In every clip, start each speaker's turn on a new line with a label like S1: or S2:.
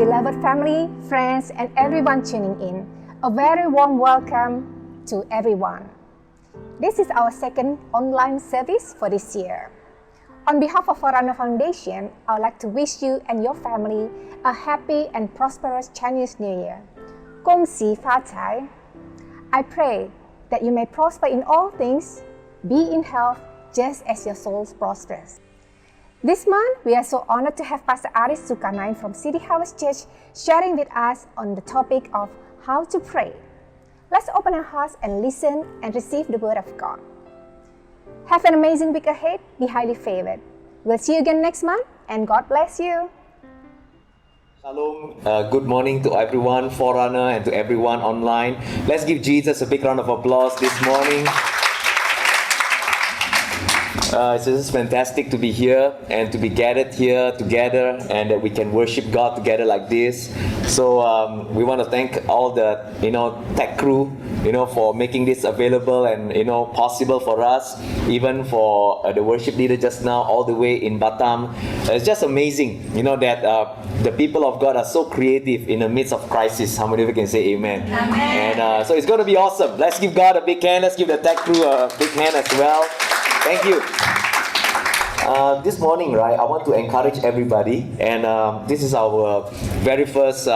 S1: beloved family, friends, and everyone tuning in, a very warm welcome to everyone. This is our second online service for this year. On behalf of Forerunner Foundation, I would like to wish you and your family a happy and prosperous Chinese New Year. 恭喜发财. I pray that you may prosper in all things, be in health, just as your soul prospers. This month, we are so honored to have Pastor Aris Zulkarnain from City Harvest Church sharing with us on the topic of how to pray. Let's open our hearts and listen and receive the Word of God. Have an amazing week ahead. Be highly favored. We'll see you again next month, and God bless you.
S2: Shalom. Good morning to everyone, Forerunner, and to everyone online. Let's give Jesus a big round of applause this morning. It's just fantastic to be here and to be gathered here together, and that we can worship God together like this. So we want to thank all the tech crew for making this available and possible for us, even for the worship leader just now all the way in Batam. It's just amazing that the people of God are so creative in the midst of crisis. How many of you can say amen?
S3: Amen.
S2: And so it's going to be awesome. Let's give God a big hand. Let's give the tech crew a big hand as well. Thank you. This morning, right, I want to encourage everybody, and this is our very first,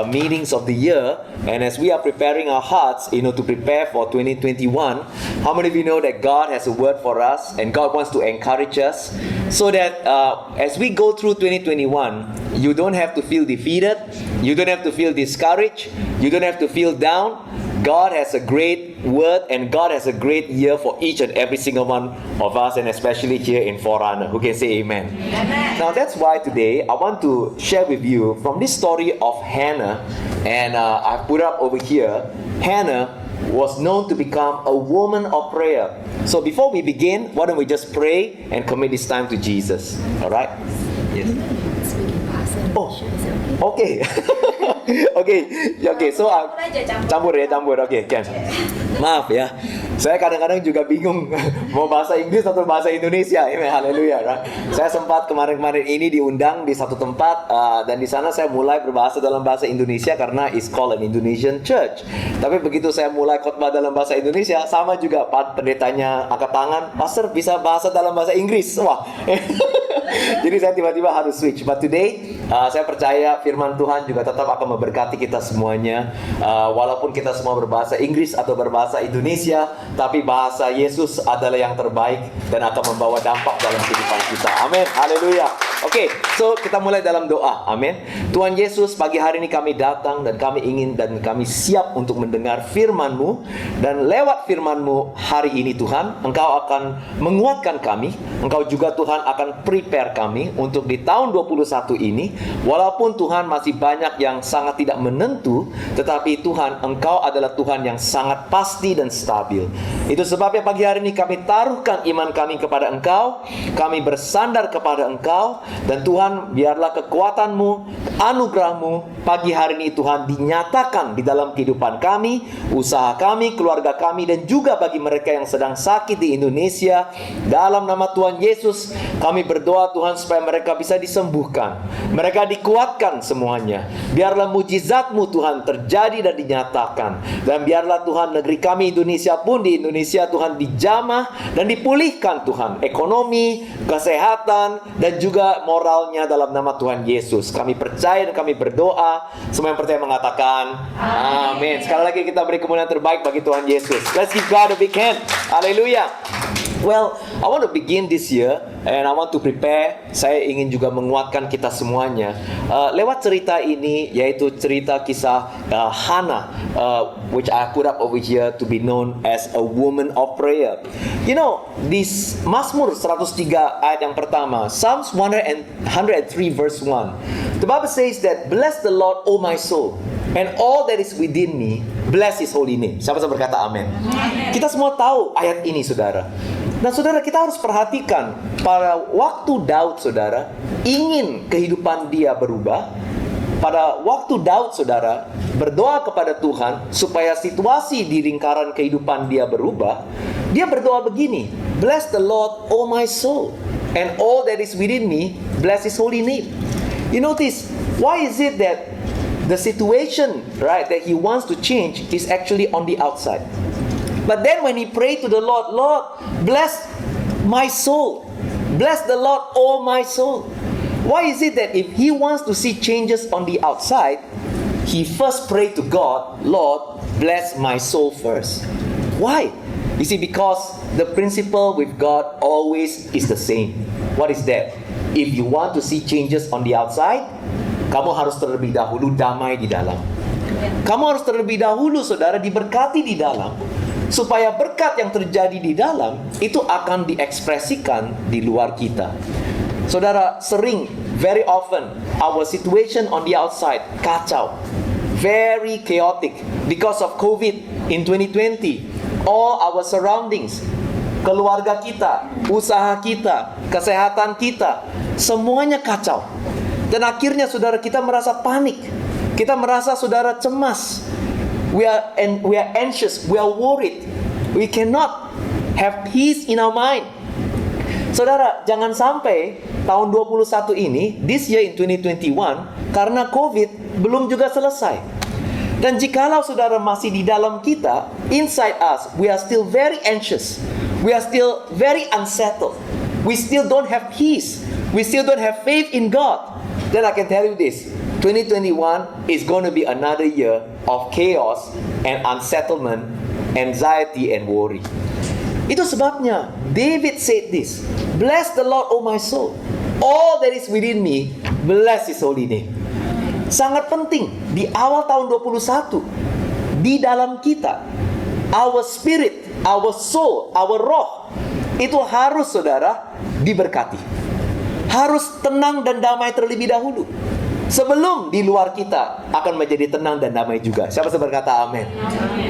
S2: meetings of the year. And as we are preparing our hearts, to prepare for 2021, how many of you know that God has a word for us, and God wants to encourage us, so that as we go through 2021, you don't have to feel defeated, you don't have to feel discouraged, you don't have to feel down. God has a great word, and God has a great year for each and every single one of us, and especially here in Forerunner. Who can say amen?
S3: Amen.
S2: Now that's why today I want to share with you from this story of Hannah, and I put up over here. Hannah was known to become a woman of prayer. So before we begin, why don't we just pray and commit this time to Jesus? All right? Yes. Oh, okay. Okay. So campur. Okay, kan. Maaf ya. Saya kadang-kadang juga bingung mau bahasa Inggris atau bahasa Indonesia. Amen, haleluya. Right? Saya sempat kemarin-kemarin ini diundang di satu tempat dan di sana saya mulai berbahasa dalam bahasa Indonesia karena it's called an Indonesian church. Tapi begitu saya mulai khotbah dalam bahasa Indonesia, sama juga pendetanya angkat tangan, "Pastor, bisa bahasa dalam bahasa Inggris?" Wah. Jadi saya tiba-tiba harus switch. But today, saya percaya firman Tuhan juga tetap akan memberkati kita semuanya. Walaupun kita semua berbahasa Inggris atau berbahasa Indonesia, tapi bahasa Yesus adalah yang terbaik dan akan membawa dampak dalam kehidupan kita. Amin. Haleluya. Oke, so kita mulai dalam doa. Amin. Tuhan Yesus, pagi hari ini kami datang dan kami ingin dan kami siap untuk mendengar firman-Mu. Dan lewat firman-Mu hari ini Tuhan, Engkau akan menguatkan kami. Engkau juga Tuhan akan prepare kami untuk di tahun 21 ini. Walaupun Tuhan masih banyak yang sangat tidak menentu, tetapi Tuhan, Engkau adalah Tuhan yang sangat pasti dan stabil. Itu sebabnya pagi hari ini kami taruhkan iman kami kepada Engkau. Kami bersandar kepada Engkau. Dan Tuhan, biarlah kekuatan-Mu, anugerah-Mu pagi hari ini Tuhan dinyatakan di dalam kehidupan kami, usaha kami, keluarga kami, dan juga bagi mereka yang sedang sakit di Indonesia. Dalam nama Tuhan Yesus, kami berdoa Tuhan supaya mereka bisa disembuhkan, mereka dikuatkan semuanya. Biarlah mujizat-Mu Tuhan terjadi dan dinyatakan. Dan biarlah Tuhan negeri kami Indonesia pun di Indonesia Tuhan dijamah dan dipulihkan Tuhan, ekonomi, kesehatan, dan juga moralnya dalam nama Tuhan Yesus. Kami percaya dan kami berdoa. Semua yang percaya mengatakan amin. Sekali lagi kita beri kemuliaan terbaik bagi Tuhan Yesus. Let's give God a big hand. Haleluya. Well, I want to begin this year and I want to prepare. Saya ingin juga menguatkan kita semuanya lewat cerita ini, yaitu cerita kisah Hannah, which I put up over here to be known as a woman of prayer. This Mazmur 103 ayat yang pertama, Psalms 103 verse 1. The Bible says that, "Bless the Lord, O my soul, and all that is within me, bless His holy name." Siapa yang berkata amin? Kita semua tahu ayat ini, saudara. Nah, saudara, kita harus perhatikan pada waktu Daud, saudara, ingin kehidupan dia berubah. Pada waktu Daud, saudara, berdoa kepada Tuhan supaya situasi di lingkaran kehidupan dia berubah, dia berdoa begini, "Bless the Lord, O my soul, and all that is within me, bless His holy name." You notice, Why is it that the situation, right, that he wants to change is actually on the outside? But then when he prayed to the Lord, Lord, bless my soul. Bless the Lord, oh my soul. Why is it that if he wants to see changes on the outside, he first prayed to God, Lord, bless my soul first? Why? You see, because the principle with God always is the same. What is that? If you want to see changes on the outside, kamu harus terlebih dahulu damai di dalam. Kamu harus terlebih dahulu, saudara, diberkati di dalam, supaya berkat yang terjadi di dalam itu akan diekspresikan di luar kita. Saudara, sering, very often, our situation on the outside kacau, very chaotic because of COVID in 2020. All our surroundings, keluarga kita, usaha kita, kesehatan kita, semuanya kacau. Dan akhirnya saudara, kita merasa panik. Kita merasa saudara cemas. We are anxious, we are worried. We cannot have peace in our mind. Saudara, jangan sampai tahun 21 ini, this year in 2021, karena COVID belum juga selesai. Dan jikalau saudara masih di dalam kita, inside us, we are still very anxious. We are still very unsettled. We still don't have peace. We still don't have faith in God. Then I can tell you this, 2021 is going to be another year of chaos and unsettlement, anxiety and worry. Itu sebabnya David said this, bless the Lord, O my soul. All that is within me, bless His holy name. Sangat penting di awal tahun 21, di dalam kita, our spirit, our soul, our roh, itu harus saudara diberkati. Harus tenang dan damai terlebih dahulu, sebelum di luar kita akan menjadi tenang dan damai juga. Siapa yang berkata amin?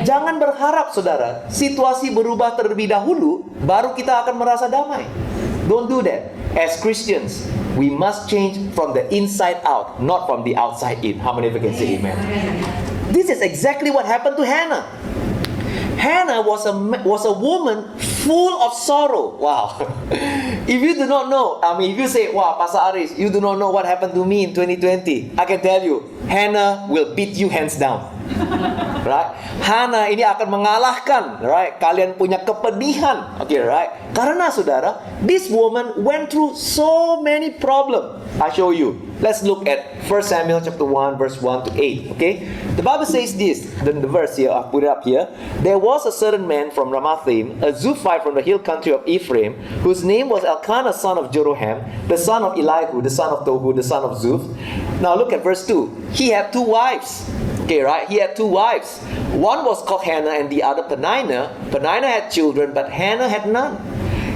S2: Jangan berharap saudara situasi berubah terlebih dahulu baru kita akan merasa damai. Don't do that. As Christians, we must change from the inside out, not from the outside in. How many of you can say amen? This is exactly what happened to Hannah. Hannah was a woman full of sorrow. Wow. If you do not know, if you say, wow, Pastor Aris, you do not know what happened to me in 2020. I can tell you, Hannah will beat you hands down. Right? Hannah ini akan mengalahkan, right? Kalian punya kepedihan. Okay, right? Karena saudara, this woman went through so many problems. I show you. Let's look at 1 Samuel chapter 1 verse 1 to 8. Okay? The Bible says this, the verse here, I'll put it up here. There was a certain man from Ramathaim, a Zuphite from the hill country of Ephraim, whose name was Elkanah son of Jeroham, the son of Elihu, the son of Tohu, the son of Zuph. Now look at verse 2. He had two wives. Okay, right? He had two wives. One was called Hannah and the other Peninnah. Peninnah had children, but Hannah had none.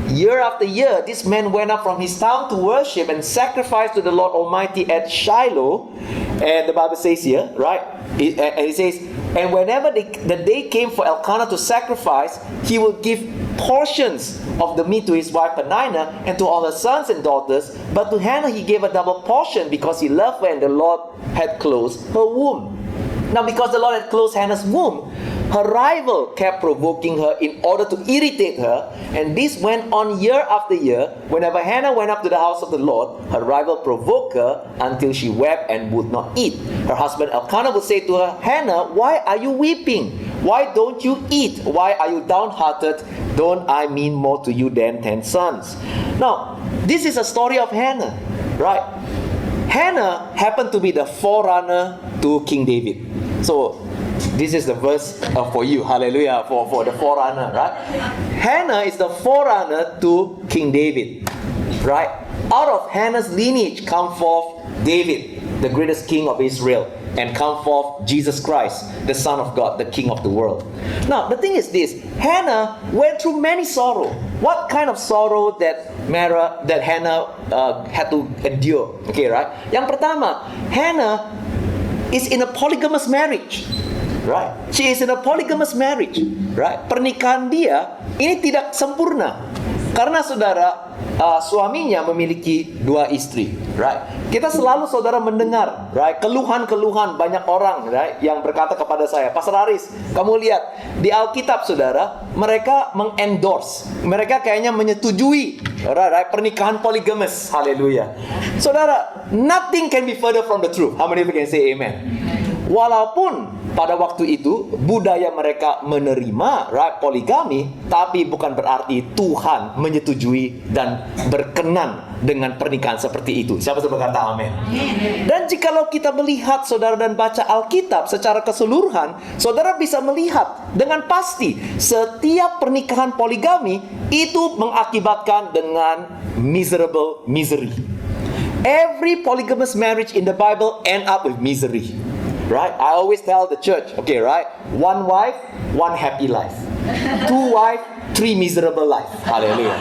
S2: Year after year, this man went up from his town to worship and sacrifice to the Lord Almighty at Shiloh. And the Bible says here, right? And it says, and whenever the day came for Elkanah to sacrifice, he would give portions of the meat to his wife Peninnah and to all her sons and daughters. But to Hannah he gave a double portion because he loved her and the Lord had closed her womb. Now because the Lord had closed Hannah's womb, her rival kept provoking her in order to irritate her, and this went on year after year. Whenever Hannah went up to the house of the Lord, her rival provoked her until she wept and would not eat. Her husband Elkanah would say to her, Hannah, why are you weeping? Why don't you eat? Why are you downhearted? Don't I mean more to you than 10 sons? Now, this is a story of Hannah, right? Hannah happened to be the forerunner to King David. So, this is the verse for you, hallelujah, for the forerunner, right? Hannah is the forerunner to King David, right? Out of Hannah's lineage come forth David, the greatest king of Israel, and come forth Jesus Christ, the Son of God, the King of the world. Now, the thing is this, Hannah went through many sorrow. What kind of sorrow that Hannah had to endure? Okay, right? Yang pertama, Hannah is in a polygamous marriage. Right? She is in a polygamous marriage. Right? Pernikahan dia ini tidak sempurna. Karena saudara, suaminya memiliki 2 istri, right? Kita selalu saudara mendengar, right, keluhan-keluhan banyak orang, right, yang berkata kepada saya, Pastor Aris, kamu lihat di Alkitab saudara, mereka mengendorse, mereka kayaknya menyetujui, right, pernikahan polygamous. Haleluya. Saudara, nothing can be further from the truth. How many of you can say amen? Walaupun pada waktu itu budaya mereka menerima, right, poligami, tapi bukan berarti Tuhan menyetujui dan berkenan dengan pernikahan seperti itu. Siapa yang berkata amin? Dan jikalau kita melihat saudara dan baca Alkitab secara keseluruhan, saudara bisa melihat dengan pasti setiap pernikahan poligami itu mengakibatkan dengan misery. Every polygamous marriage in the Bible end up with misery. Right? I always tell the church, okay, right? 1 wife, 1 happy life. 2 wife, 3 miserable life. Hallelujah.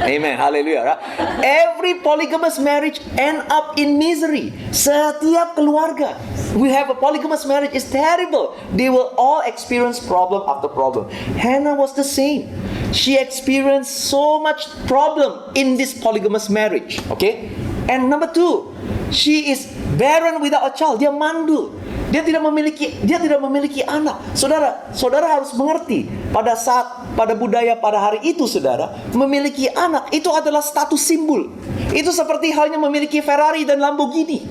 S2: Amen. Hallelujah. Right? Every polygamous marriage end up in misery. Setiap keluarga, we have a polygamous marriage is terrible. They will all experience problem after problem. Hannah was the same. She experienced so much problem in this polygamous marriage. Okay? And number 2, she is barren without a child. Dia mandul. Dia tidak memiliki anak. Saudara harus mengerti pada budaya pada hari itu, saudara, memiliki anak itu adalah status simbol. Itu seperti halnya memiliki Ferrari dan Lamborghini.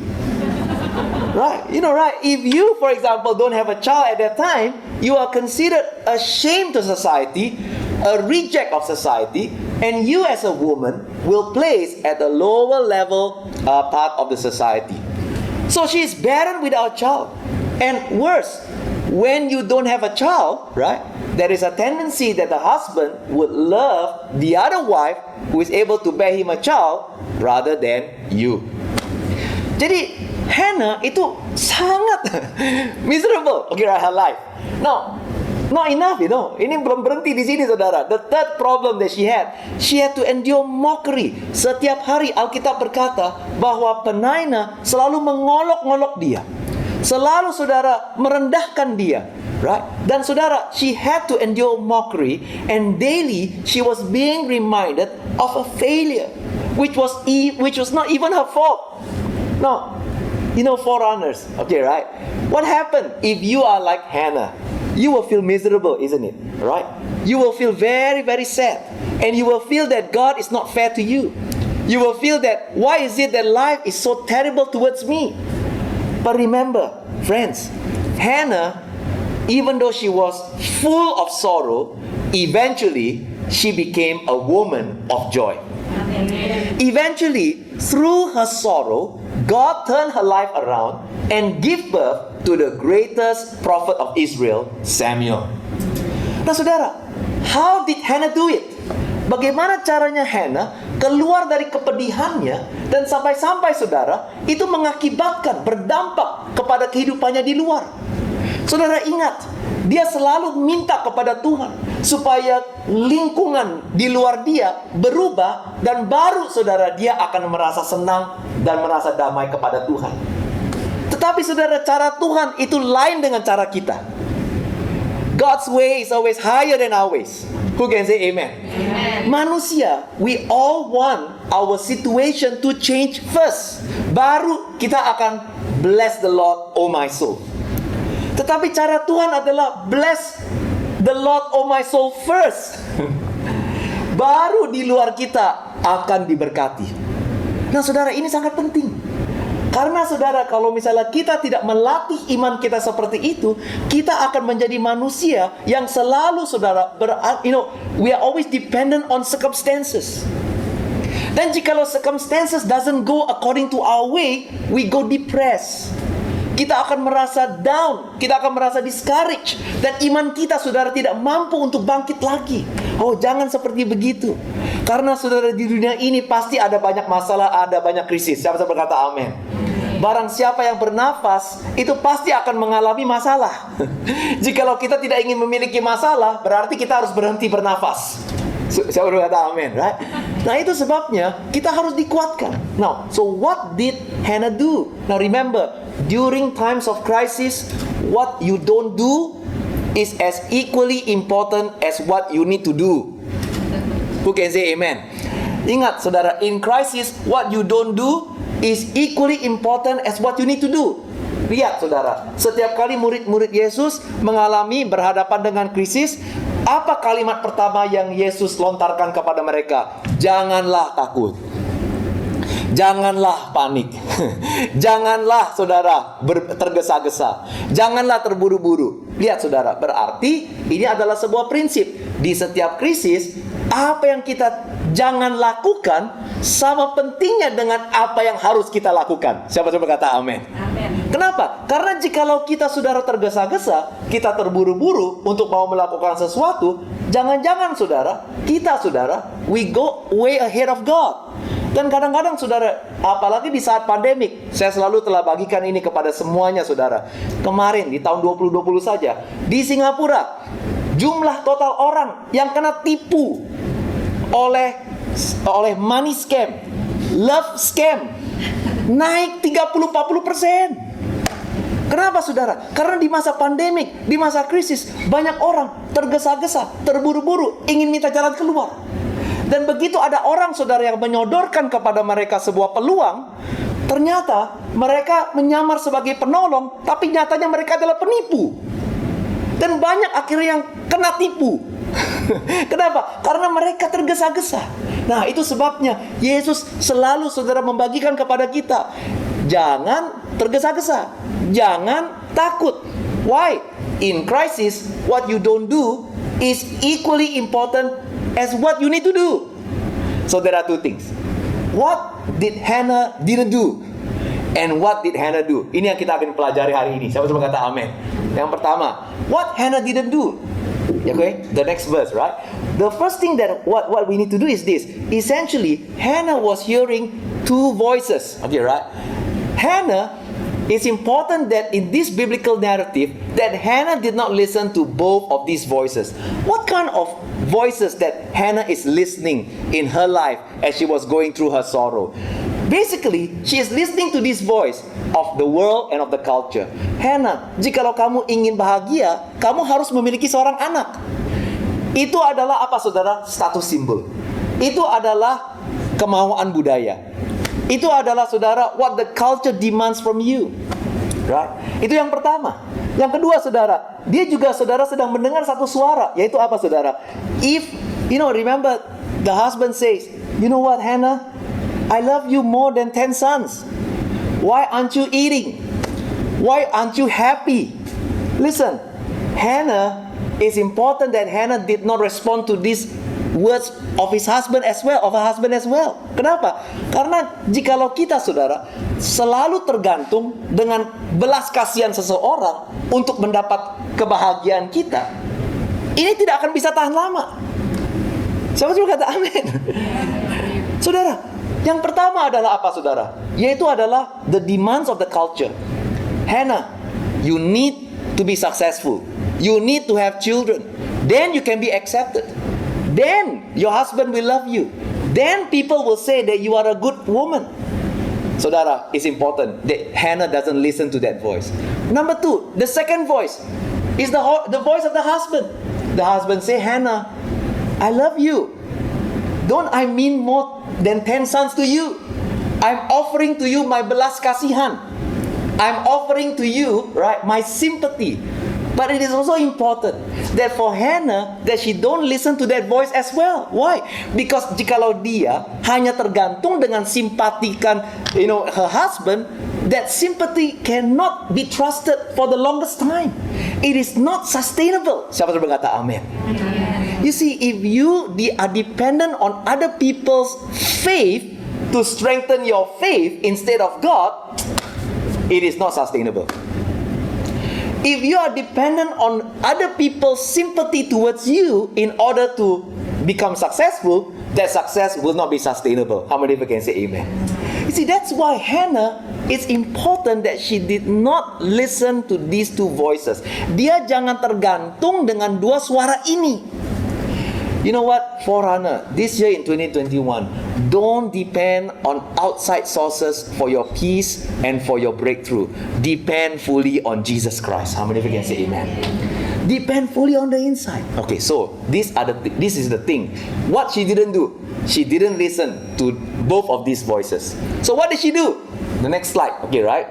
S2: Right? You know, right? If you, for example, don't have a child at that time, you are considered a shame to society, a reject of society, and you as a woman will place at a lower level part of the society. So she is barren without a child. And worse, when you don't have a child, right, there is a tendency that the husband would love the other wife who is able to bear him a child rather than you. Jadi Hannah itu sangat miserable, okay, her life. No, not enough, you know. Ini belum berhenti di sini, saudara. The third problem that she had to endure mockery. Setiap hari Alkitab berkata bahwa Peninnah selalu mengolok-ngolok dia. Selalu, saudara, merendahkan dia, right? Dan saudara, she had to endure mockery, and daily she was being reminded of a failure, which was not even her fault. No, you know, forerunners, okay, right? What happened if you are like Hannah? You will feel miserable, isn't it? Right? You will feel very, very sad. And you will feel that God is not fair to you. You will feel that, why is it that life is so terrible towards me? But remember, friends, Hannah, even though she was full of sorrow, eventually she became a woman of joy. Eventually, through her sorrow, God turned her life around and gave birth to the greatest prophet of Israel, Samuel. Nah, saudara, how did Hannah do it? Bagaimana caranya Hannah keluar dari kepedihannya dan sampai-sampai, saudara, itu mengakibatkan, berdampak kepada kehidupannya di luar. Saudara ingat, dia selalu minta kepada Tuhan supaya lingkungan di luar dia berubah, dan baru, saudara, dia akan merasa senang dan merasa damai kepada Tuhan. Tetapi, saudara, cara Tuhan itu lain dengan cara kita. God's way is always higher than our ways. Who can say amen? Amen. Manusia, we all want our situation to change first. Baru kita akan bless the Lord, oh my soul. Tetapi cara Tuhan adalah bless the Lord, oh my soul first. Baru di luar kita akan diberkati. Nah, saudara, ini sangat penting. Karena, saudara, kalau misalnya kita tidak melatih iman kita seperti itu, kita akan menjadi manusia yang selalu, saudara, we are always dependent on circumstances. Dan jikalau circumstances doesn't go according to our way, we go depressed. Kita akan merasa down, kita akan merasa discouraged, dan iman kita, saudara, tidak mampu untuk bangkit lagi. Oh, jangan seperti begitu. Karena, saudara, di dunia ini pasti ada banyak masalah, ada banyak krisis. Siapa yang berkata amin? Barang siapa yang bernafas, itu pasti akan mengalami masalah. Jikalau kita tidak ingin memiliki masalah, berarti kita harus berhenti bernafas. Siapa yang berkata amin, right? Nah, itu sebabnya kita harus dikuatkan. Now, so what did Hannah do? Now, remember, during times of crisis, what you don't do is as equally important as what you need to do. Who can say amen? Ingat saudara, in crisis, what you don't do is equally important as what you need to do. Lihat saudara, setiap kali murid-murid Yesus mengalami berhadapan dengan krisis, apa kalimat pertama yang Yesus lontarkan kepada mereka? Janganlah takut. Janganlah panik. Janganlah saudara tergesa-gesa. Janganlah terburu-buru. Lihat saudara, berarti ini adalah sebuah prinsip. Di setiap krisis, apa yang kita jangan lakukan sama pentingnya dengan apa yang harus kita lakukan. Siapa coba kata amin?
S3: Amin.
S2: Kenapa? Karena jikalau kita saudara tergesa-gesa, kita terburu-buru untuk mau melakukan sesuatu, jangan-jangan saudara, we go way ahead of God. Dan kadang-kadang saudara, apalagi di saat pandemik, saya selalu telah bagikan ini kepada semuanya saudara. Kemarin di tahun 2020 saja, di Singapura, jumlah total orang yang kena tipu oleh money scam, love scam, naik 30-40%. Kenapa saudara? Karena di masa pandemik, di masa krisis, banyak orang tergesa-gesa, terburu-buru, ingin minta jalan keluar. Dan begitu ada orang saudara yang menyodorkan kepada mereka sebuah peluang, ternyata mereka menyamar sebagai penolong, tapi nyatanya mereka adalah penipu. Dan banyak akhirnya yang kena tipu. Kenapa? Karena mereka tergesa-gesa. Nah, itu sebabnya Yesus selalu saudara membagikan kepada kita, jangan tergesa-gesa, jangan takut. Why? In crisis, what you don't do is equally important as what you need to do. So there are two things. What did Hannah didn't do? And what did Hannah do? Ini yang kita akan pelajari hari ini. Siapa cuma kata amin? Yang pertama, what Hannah didn't do. Okay, the next verse, right? The first thing that what we need to do is this. Essentially, Hannah was hearing two voices. Okay, right? Hannah, it's important that in this biblical narrative that Hannah did not listen to both of these voices. What kind of voices that Hannah is listening in her life as she was going through her sorrow? Basically, she is listening to this voice of the world and of the culture. Hannah, jikalau kamu ingin bahagia, kamu harus memiliki seorang anak. Itu adalah apa saudara? Status simbol. Itu adalah kemauan budaya. Itu adalah saudara, what the culture demands from you. Right? Itu yang pertama. Yang kedua saudara, dia juga saudara sedang mendengar satu suara, yaitu apa saudara? If, remember the husband says, you know what Hannah? I love you more than 10 sons. Why aren't you eating? Why aren't you happy? Listen, Hannah, it's important that Hannah did not respond to these words of his husband as well, of her husband as well. Kenapa? Karena jikalau kita saudara selalu tergantung dengan belas kasihan seseorang untuk mendapat kebahagiaan kita, ini tidak akan bisa tahan lama. Siapa juga kata amin? Saudara, yang pertama adalah apa saudara? Yaitu adalah the demands of the culture. Hannah, you need to be successful. You need to have children. Then you can be accepted. Then your husband will love you. Then people will say that you are a good woman. Saudara, it's important that Hannah doesn't listen to that voice. Number two, the second voice is the voice of the husband. The husband say, Hannah, I love you. Don't I mean more than 10 sons to you? I'm offering to you my belas kasihan. I'm offering to you, right, my sympathy. But it is also important that for Hannah that she don't listen to that voice as well. Why? Because jikalau dia hanya tergantung dengan simpatikan, her husband, that sympathy cannot be trusted for the longest time. It is not sustainable. Siapa yang berkata amin? You see, if you are dependent on other people's faith to strengthen your faith instead of God, it is not sustainable. If you are dependent on other people's sympathy towards you in order to become successful, that success will not be sustainable. How many people can say amen? You see, that's why Hannah, it's important that she did not listen to these two voices. Dia jangan tergantung dengan dua suara ini. You know what, Forerunner, this year in 2021, don't depend on outside sources for your peace and for your breakthrough. Depend fully on Jesus Christ. How many of you can say amen? Depend fully on the inside. Okay, so this is the thing. What she didn't do, she didn't listen to both of these voices. So what did she do? The next slide. Okay, right?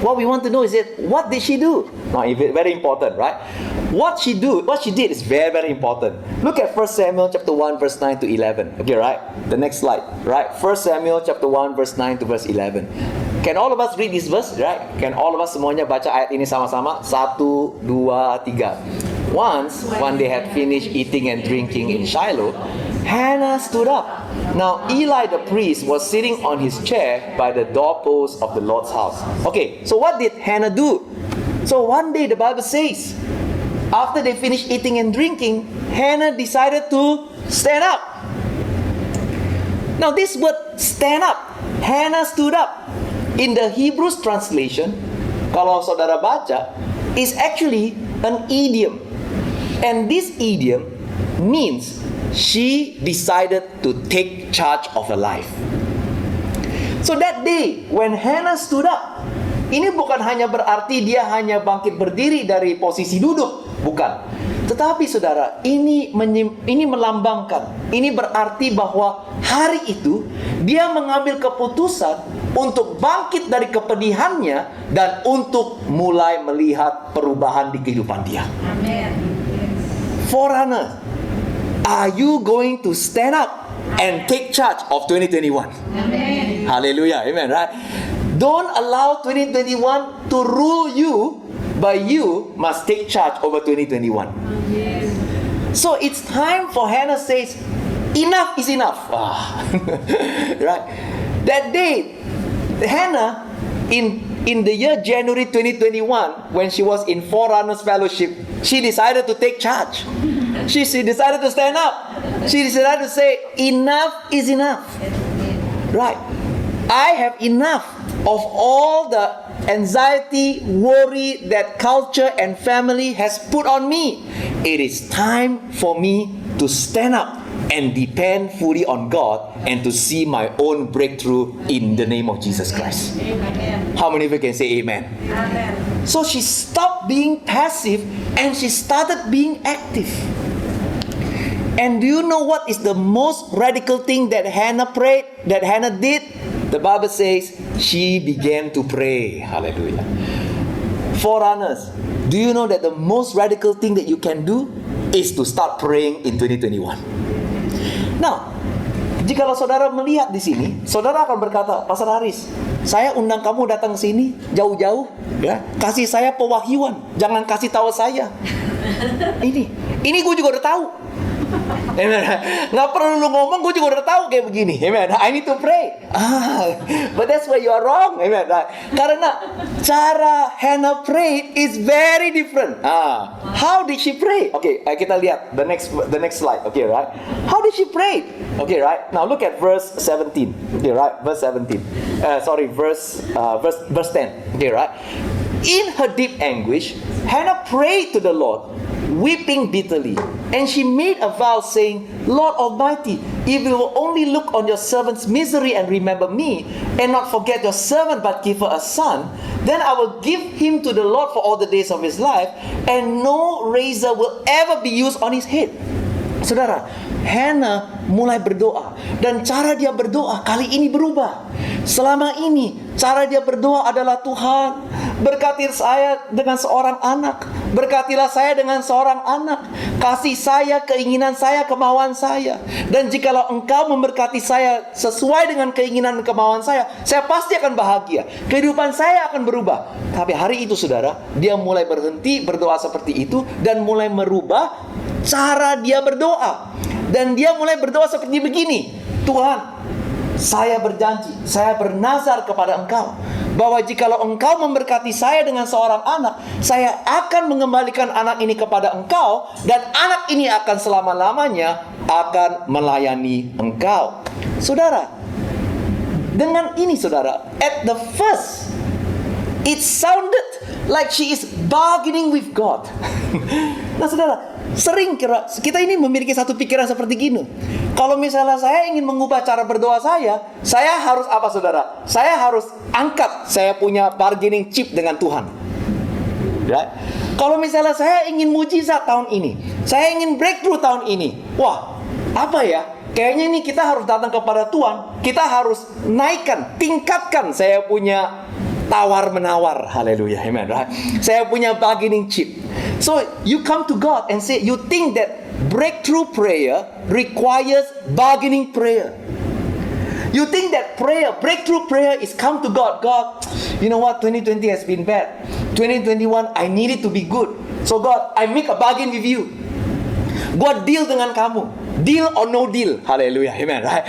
S2: What we want to know is that what did she do? Now, very important, right? What she did is very, very important. Look at 1 Samuel chapter 1 verse 9 to 11. Okay, right? The next slide, right? 1 Samuel chapter 1 verse 9 to verse 11. Can all of us read this verse, right? Can all of us semuanya baca ayat ini sama-sama? 1, 2, 3. Once, when they had finished eating and drinking in Shiloh, Hannah stood up. Now Eli the priest was sitting on his chair by the doorpost of the Lord's house. Okay, so what did Hannah do? So one day the Bible says, after they finished eating and drinking, Hannah decided to stand up. Now this word stand up, Hannah stood up, in the Hebrew translation, kalau saudara baca, is actually an idiom. And this idiom means she decided to take charge of her life. So that day when Hannah stood up, ini bukan hanya berarti dia hanya bangkit berdiri dari posisi duduk, bukan. Tetapi saudara, ini melambangkan, ini berarti bahwa hari itu dia mengambil keputusan untuk bangkit dari kepedihannya dan untuk mulai melihat perubahan di kehidupan dia. Amen. Forerunner, are you going to stand up and take charge of 2021? Amen. Hallelujah. Amen, right? Don't allow 2021 to rule you, but you must take charge over 2021. Yes. So it's time for Hannah says, enough is enough. Right? That day, Hannah, in the year January 2021, when she was in Forerunners Fellowship, she decided to take charge. She decided to stand up. She decided to say, enough is enough. Right? I have enough of all the anxiety, worry that culture and family has put on me. It is time for me to stand up and depend fully on God and to see my own breakthrough in the name of Jesus Christ. Amen. How many of you can say amen? Amen. So she stopped being passive and she started being active. And do you know what is the most radical thing that Hannah did? The Bible says she began to pray. Hallelujah. Forerunners, do you know that the most radical thing that you can do is to start praying in 2021? Now, jikalau saudara melihat di sini, saudara akan berkata, Pastor Haris, saya undang kamu datang ke sini jauh-jauh, ya, kasih saya pewahyuan, jangan kasih tahu saya. Ini gue juga udah tahu. Amen. Nggak perlu lu ngomong, gue juga udah tahu kayak begini. Amen. I need to pray. But that's where you are wrong. Amen. Karena cara Hannah pray is very different. How did she pray? Okay, kita lihat the next slide. Okay, right? How did she pray? Okay, right? Now look at verse 17. Okay, right? Verse 17. Verse 10. Okay, right? In her deep anguish, Hannah prayed to the Lord, weeping bitterly. And she made a vow saying, Lord Almighty, if you will only look on your servant's misery and remember me, and not forget your servant but give her a son, then I will give him to the Lord for all the days of his life, and no razor will ever be used on his head. Saudara, Hannah mulai berdoa. Dan cara dia berdoa kali ini berubah. Selama ini, cara dia berdoa adalah, Tuhan, berkati saya dengan seorang anak. Berkatilah saya dengan seorang anak. Kasih saya keinginan saya, kemauan saya. Dan jikalau engkau memberkati saya sesuai dengan keinginan dan kemauan saya pasti akan bahagia. Kehidupan saya akan berubah. Tapi hari itu, saudara, dia mulai berhenti berdoa seperti itu dan mulai merubah cara dia berdoa. Dan dia mulai berdoa seperti begini, Tuhan, saya berjanji, saya bernazar kepada engkau, bahwa jikalau engkau memberkati saya dengan seorang anak, saya akan mengembalikan anak ini kepada engkau, dan anak ini akan selama-lamanya akan melayani engkau. Saudara, dengan ini saudara, at the first, it sounded like she is bargaining with God. Nah saudara, sering kita ini memiliki satu pikiran seperti gini. Kalau misalnya saya ingin mengubah cara berdoa saya harus apa saudara? Saya harus angkat saya punya bargaining chip dengan Tuhan. Ya. Kalau misalnya saya ingin mujizat tahun ini, saya ingin breakthrough tahun ini, wah, apa ya? Kayaknya ini kita harus datang kepada Tuhan. Kita harus naikkan, tingkatkan saya punya tawar-menawar. Haleluya, amen. Right? Saya punya bargaining chip. So you come to God and say, you think that breakthrough prayer requires bargaining prayer. You think that breakthrough prayer is come to God. God, you know what? 2020 has been bad. 2021, I need it to be good. So God, I make a bargain with you. Gua deal dengan kamu. Deal or no deal. Hallelujah. Amen. Right?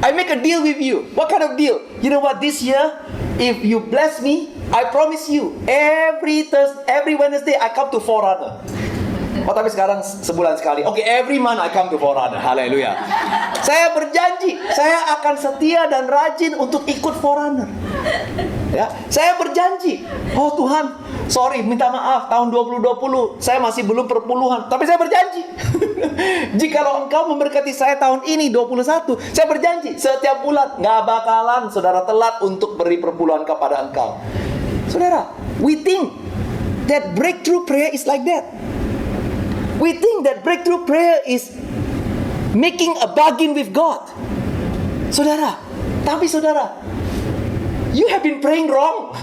S2: I make a deal with you. What kind of deal? You know what? This year, if you bless me, I promise you, every Wednesday, I come to Forerunner. Oh, tapi sekarang sebulan sekali. Oke, every month I come to Forerunner. Haleluya. Saya berjanji, saya akan setia dan rajin untuk ikut Forerunner. Ya, saya berjanji. Oh Tuhan, sorry, minta maaf. Tahun 2020 saya masih belum perpuluhan, tapi saya berjanji. Jikalau Engkau memberkati saya tahun ini 21, saya berjanji setiap bulan nggak bakalan saudara telat untuk beri perpuluhan kepada Engkau. Saudara, we think that breakthrough prayer is like that. We think that breakthrough prayer is making a bargain with God. Saudara, tapi saudara, you have been praying wrong.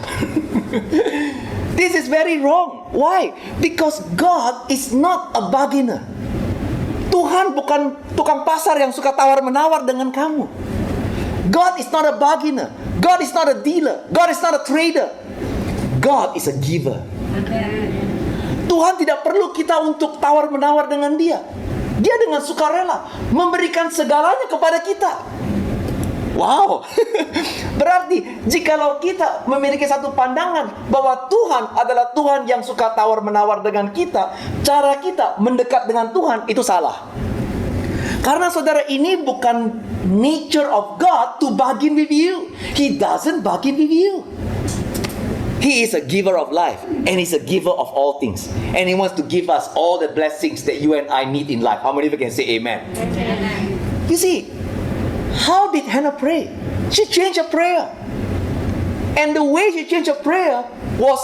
S2: This is very wrong. Why? Because God is not a bargainer. Tuhan bukan tukang pasar yang suka tawar-menawar dengan kamu. God is not a bargainer. God is not a dealer. God is not a trader. God is a giver. Tuhan tidak perlu kita untuk tawar-menawar dengan Dia. Dia dengan sukarela memberikan segalanya kepada kita. Wow. Berarti jikalau kita memiliki satu pandangan bahwa Tuhan adalah Tuhan yang suka tawar-menawar dengan kita, cara kita mendekat dengan Tuhan itu salah. Karena saudara, ini bukan nature of God to bargain with you. He doesn't bargain with you. He is a giver of life, and He's a giver of all things, and He wants to give us all the blessings that you and I need in life. How many of you can say amen? Amen. You see, how did Hannah pray? She changed her prayer, and the way she changed her prayer was,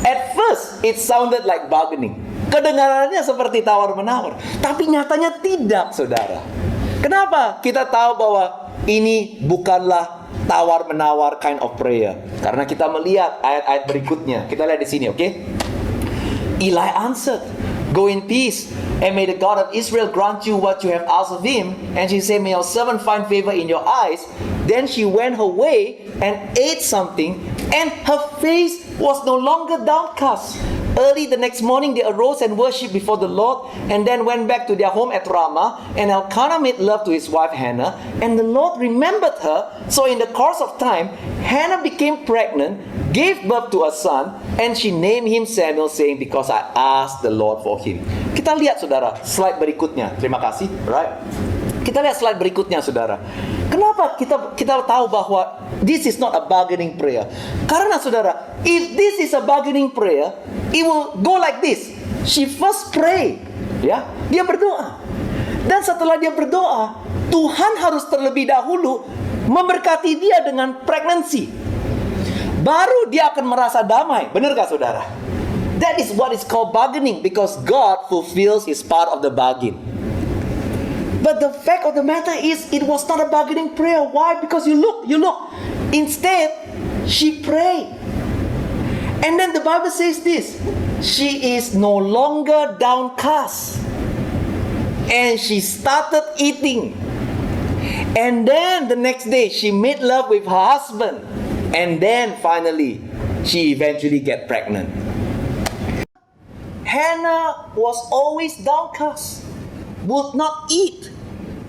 S2: at first it sounded like bargaining. Kedengarannya seperti tawar-menawar, tapi nyatanya tidak, saudara. Kenapa kita tahu bahwa ini bukanlah tawar-menawar kind of prayer? Karena kita melihat ayat-ayat berikutnya. Kita lihat di sini, oke? Eli answered, "Go in peace, and may the God of Israel grant you what you have asked of Him." And she said, "May your servant find favor in your eyes." Then she went her way and ate something, and her face was no longer downcast. Early the next morning they arose and worshipped before the Lord, and then went back to their home at Ramah. And Elkanah made love to his wife Hannah, and the Lord remembered her. So in the course of time, Hannah became pregnant, gave birth to a son, and she named him Samuel, saying, "Because I asked the Lord for him." Kita lihat, saudara, slide berikutnya. Terima kasih. Right? Kita lihat slide berikutnya, saudara. Kenapa kita tahu bahwa this is not a bargaining prayer? Karena, saudara, if this is a bargaining prayer, it will go like this. She first pray, ya, dia berdoa, dan setelah dia berdoa, Tuhan harus terlebih dahulu memberkati dia dengan pregnancy. Baru dia akan merasa damai. Benar gak, saudara? That is what is called bargaining, because God fulfills His part of the bargain. But the fact of the matter is, it was not a bargaining prayer. Why? Because you look. Instead, she prayed. And then the Bible says this: she is no longer downcast. And she started eating. And then the next day, she made love with her husband. And then finally, she eventually get pregnant. Hannah was always downcast, would not eat,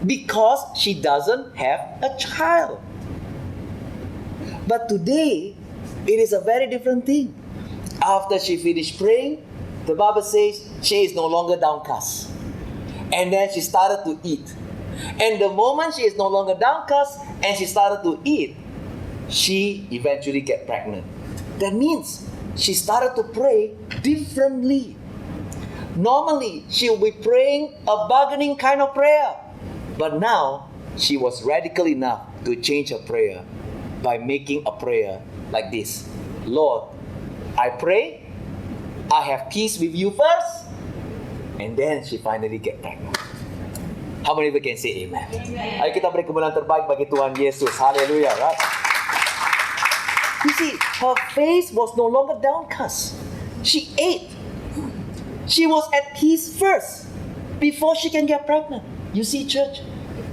S2: because she doesn't have a child. But today, it is a very different thing. After she finished praying, the Bible says she is no longer downcast. And then she started to eat. And the moment she is no longer downcast and she started to eat, she eventually get pregnant. That means she started to pray differently. Normally, she will be praying a bargaining kind of prayer. But now, she was radical enough to change her prayer by making a prayer like this: Lord, I pray, I have peace with you first, and then she finally get pregnant. How many of you can say amen? Ayo kita beri kemuliaan terbaik bagi Tuhan Yesus. Haleluya, right? You see, her face was no longer downcast. She ate. She was at peace first before she can get pregnant. You see, church,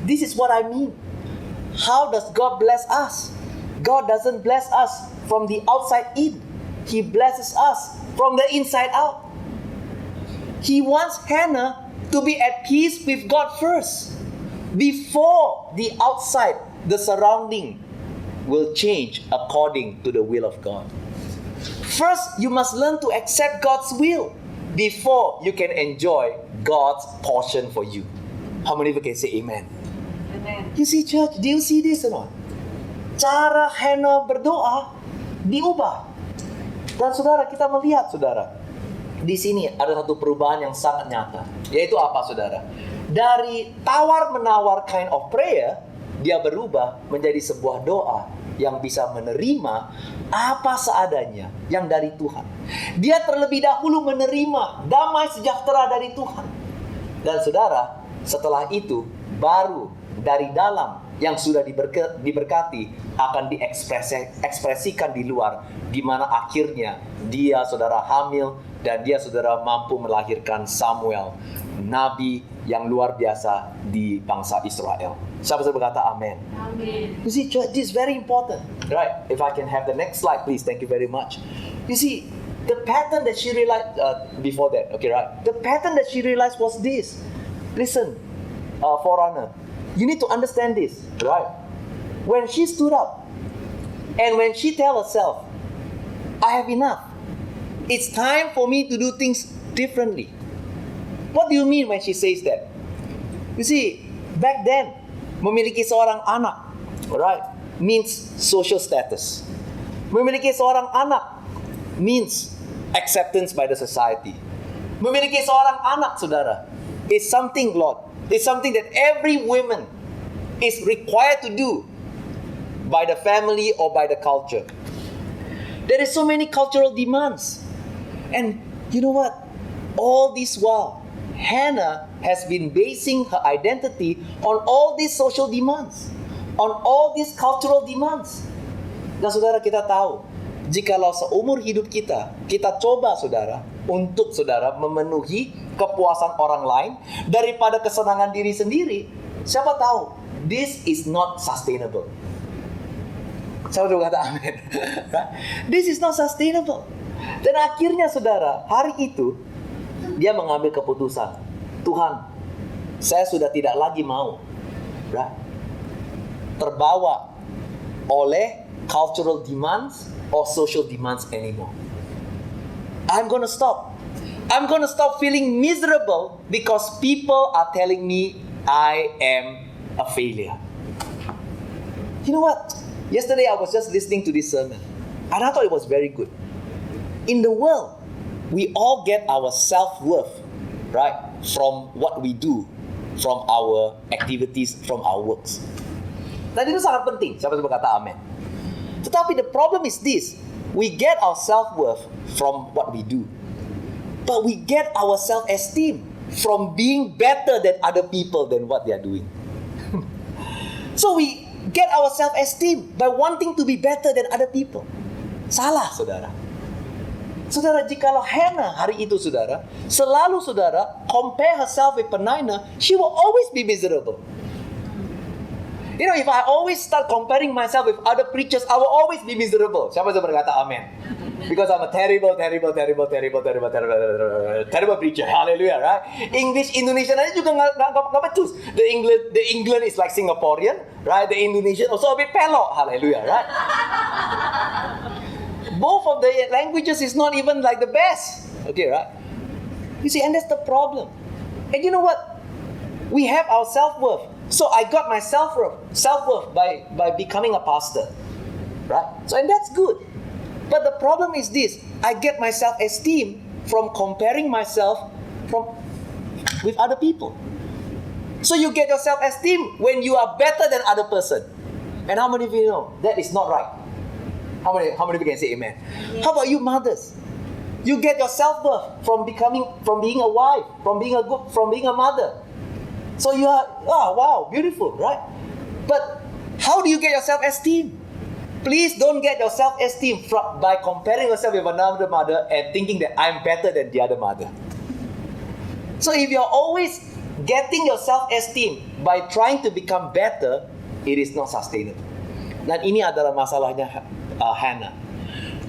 S2: this is what I mean. How does God bless us? God doesn't bless us from the outside in. He blesses us from the inside out. He wants Hannah to be at peace with God first, before the outside, the surrounding will change according to the will of God. First, you must learn to accept God's will before you can enjoy God's portion for you. How many of you can say amen?
S3: Amen.
S2: You see, church, do you see this or not? Cara Hannah berdoa diubah. Dan saudara, kita melihat, saudara, di sini ada satu perubahan yang sangat nyata. Yaitu apa, saudara? Dari tawar-menawar kind of prayer, dia berubah menjadi sebuah doa yang bisa menerima apa seadanya yang dari Tuhan. Dia terlebih dahulu menerima damai sejahtera dari Tuhan. Dan saudara, setelah itu baru dari dalam yang sudah diberkati akan diekspresikan di luar, di mana akhirnya dia, saudara, hamil dan dia, saudara, mampu melahirkan Samuel, nabi yang luar biasa di bangsa Israel. Siapa yang berkata amin?
S3: Amen.
S2: You see, church, this is very important, right? If I can have the next slide, please. Thank you very much. You see, the pattern that she realized before that, okay, right? The pattern that she realized was this. Listen, forerunner, you need to understand this, right? When she stood up and when she tell herself, I have enough. It's time for me to do things differently. What do you mean when she says that? You see, back then, memiliki seorang anak, right, means social status. Memiliki seorang anak means acceptance by the society. Memiliki seorang anak, saudara, is something, Lord, is something that every woman is required to do by the family or by the culture. There is so many cultural demands. And you know what? All this while, Hannah has been basing her identity on all these social demands, on all these cultural demands. Dan saudara, kita tahu, jikalau seumur hidup kita coba, saudara, untuk, saudara, memenuhi kepuasan orang lain daripada kesenangan diri sendiri, siapa tahu, this is not sustainable. Siapa yang kata amin? This is not sustainable. Dan akhirnya, saudara, hari itu dia mengambil keputusan, Tuhan, saya sudah tidak lagi mau, right, terbawa oleh cultural demands or social demands anymore. I'm gonna stop. I'm gonna stop feeling miserable because people are telling me I am a failure. You know what? Yesterday I was just listening to this sermon and I thought it was very good. In the world, we all get our self-worth, right, from what we do, from our activities, from our works. Dan itu sangat penting. Siapa yang berkata amin? Tetapi the problem is this. We get our self-worth from what we do. But we get our self-esteem from being better than other people than what they are doing. So we get our self-esteem by wanting to be better than other people. Salah, saudara. Saudara, jikalau Hannah hari itu, saudara, selalu, saudara, compare herself with Peninnah, she will always be miserable. You know, if I always start comparing myself with other preachers, I will always be miserable. Siapa yang berkata amin? Because I'm a terrible preacher. Hallelujah, right? English Indonesian aja juga nggak becus. The England is like Singaporean, right? The Indonesian also a bit pelok. Hallelujah, right? Both of the languages is not even like the best. Okay, right? You see, and that's the problem. And you know what? We have our self-worth. So I got my self-worth by becoming a pastor. Right? So, and that's good. But the problem is this. I get my self-esteem from comparing myself with other people. So you get your self-esteem when you are better than other person. And how many of you know that is not right? How many of you can say amen? How about you mothers? You get your self-worth from being a wife, from being a mother. So you are, wow, beautiful, right? But how do you get your self-esteem? Please don't get your self-esteem by comparing yourself with another mother and thinking that I'm better than the other mother. So if you're always getting your self-esteem by trying to become better, it is not sustainable. Dan ini adalah masalahnya Hannah.